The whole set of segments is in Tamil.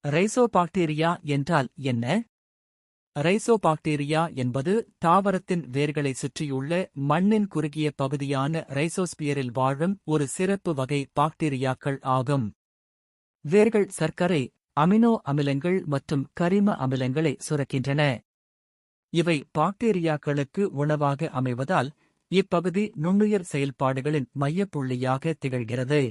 ரைசோபாக்டீரியா என்றால் என்ன? ரைசோபாக்டீரியா என்பது தாவரத்தின் வேர்களை சுற்றியுள்ள மண்ணின் குறுகிய பகுதியான ரைசோஸ்பியரில் வாழும் ஒரு சிறப்பு வகை பாக்டீரியாக்கள் ஆகும். வேர்கள் சர்க்கரை, அமினோ அமிலங்கள் மற்றும் கரிம அமிலங்களை சுரக்கின்றன. இவை பாக்டீரியாக்களுக்கு உணவாக அமைவதால் இப்பகுதி நுண்ணுயிர் செயல்பாடுகளின் மையப்புள்ளியாக திகழ்கிறது.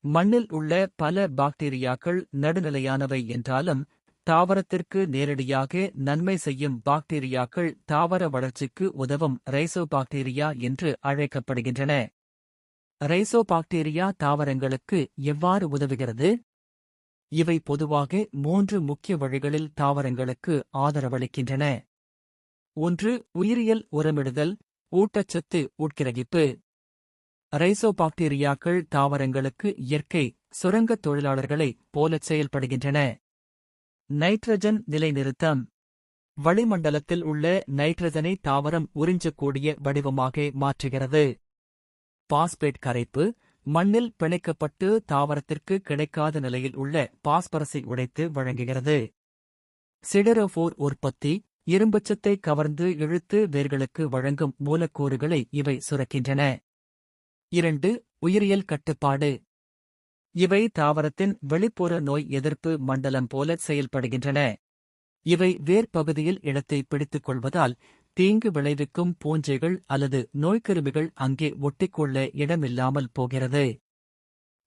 மண்ணில் உள்ள பல பாக்டீரியாக்கள் நடுநிலையானவை என்றாலும் தாவரத்திற்கு நேரடியாக நன்மை செய்யும் பாக்டீரியாக்கள் தாவர வளர்ச்சிக்கு உதவும் ரைசோபாக்டீரியா என்று அழைக்கப்படுகின்றன. ரைசோபாக்டீரியா தாவரங்களுக்கு எவ்வாறு உதவுகிறது? இவை பொதுவாக 3 முக்கிய வழிகளில் தாவரங்களுக்கு ஆதரவளிக்கின்றன. 1. உயிரியல் உரமிடுதல், ஊட்டச்சத்து உட்கிரகிப்பு. ரைசோபாக்டீரியாக்கள் தாவரங்களுக்கு இயற்கை சுரங்கத் தொழிலாளர்களைப் போலச் செயல்படுகின்றன. நைட்ரஜன் நிலைநிறுத்தம். வளிமண்டலத்தில் உள்ள நைட்ரஜனை தாவரம் உறிஞ்சக்கூடிய வடிவமாக மாற்றுகிறது. பாஸ்பேட் கரைப்பு. மண்ணில் பிணைக்கப்பட்டு தாவரத்திற்கு கிடைக்காத நிலையில் உள்ள பாஸ்பரஸை உடைத்து வழங்குகிறது. சிடெரோஃபோர் உற்பத்தி. இரும்புச்சத்தை கவர்ந்து இழுத்து வேர்களுக்கு வழங்கும் மூலக்கூறுகளை இவை சுரக்கின்றன. 2. உயிரியல் கட்டுப்பாடு. இவை தாவரத்தின் வெளிப்புற நோய் எதிர்ப்பு மண்டலம் போல செயல்படுகின்றன. இவை வேர் பகுதியில் இடத்தை பிடித்துக் கொள்வதால் தீங்கு விளைவிக்கும் பூஞ்சைகள் அல்லது நோய்க்கிருமிகள் அங்கே ஒட்டிக்கொள்ள இடமில்லாமல் போகிறது.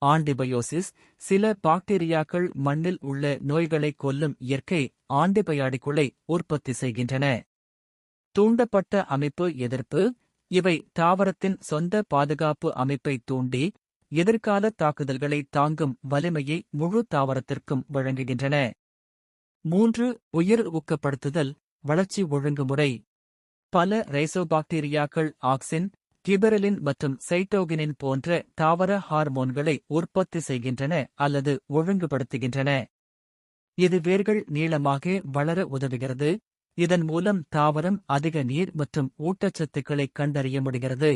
ஆன்டிபயோசிஸ். சில பாக்டீரியாக்கள் மண்ணில் உள்ள நோய்களை கொல்லும் இயற்கை ஆன்டிபயாடிக்குகளை உற்பத்தி செய்கின்றன. தூண்டப்பட்ட அமைப்பு எதிர்ப்பு. இவை தாவரத்தின் சொந்த பாதுகாப்பு அமைப்பை தூண்டி எதிர்கால தாக்குதல்களை தாங்கும் வலிமையை முழு தாவரத்திற்கும் வழங்குகின்றன. 3. உயிர் ஊக்கப்படுத்துதல், வளர்ச்சி ஒழுங்குமுறை. பல ரைசோபாக்டீரியாக்கள் ஆக்சின், கிபெரலின் மற்றும் சைட்டோகினின் போன்ற தாவர ஹார்மோன்களை உற்பத்தி செய்கின்றன அல்லது ஒழுங்குபடுத்துகின்றன. இது வேர்கள் நீளமாக வளர உதவுகிறது. இதன் மூலம் தாவரம் அதிக நீர் மற்றும் ஊட்டச்சத்துக்களை கண்டறிய முடிகிறது.